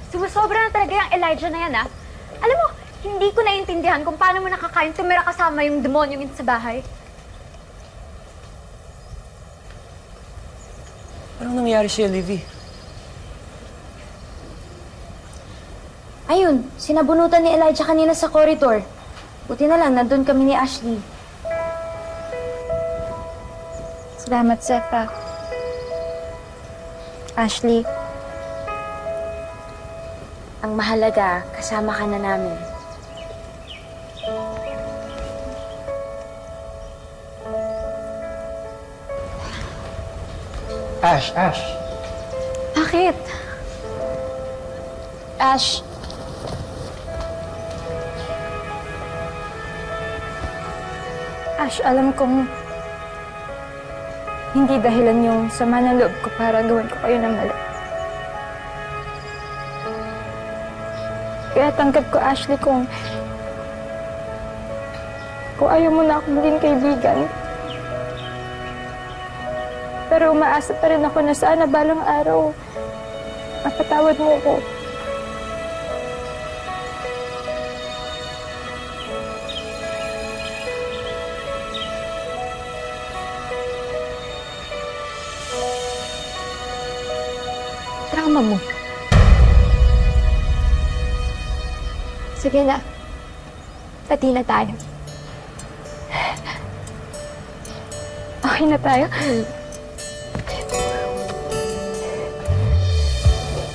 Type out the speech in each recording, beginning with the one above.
Sumusobra na talaga yung Elijah na yan, ah. Alam mo, hindi ko naiintindihan kung paano mo nakakain tumira kasama yung demonyong yun sa bahay. Anong nangyari sa'yo, Livy? Ayun, sinabunutan ni Elijah kanina sa corridor. Buti na lang, nandun kami ni Ashley. Salamat, Sefa. Ashley, Ang mahalaga, kasama ka na namin. Ash, Ash. Bakit? Ash, Ash, alam kong hindi dahilan yung sama ng loob ko para gawin ko kayo ng mali. Kaya tanggap ko, Ashley, kung ayaw mo na ako maging kaibigan. Pero umaasa pa rin ako na sana balang araw mapatawad mo ko. Trauma mo. Sige na. Pati na tayo. Okay na tayo?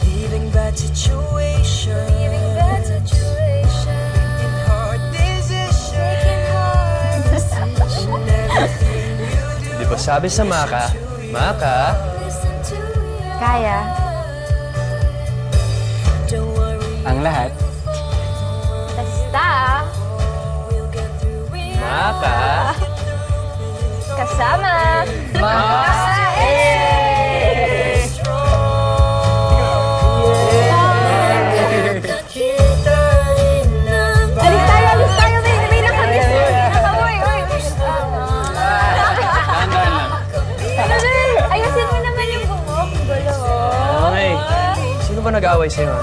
Leaving bad situation. Making hard decisions. And everything you do. Di ba sabi sa Maka, Maka, Kaya, Don't worry, ang lahat, Basta, we'll get through it. Maka, kasama. Kita rin ang Alis tayo, may nakamiss. Uy. Ayusin mo naman yung bumok. Gulo. Okay. Sino ba nag-aaway sa'yo, ha?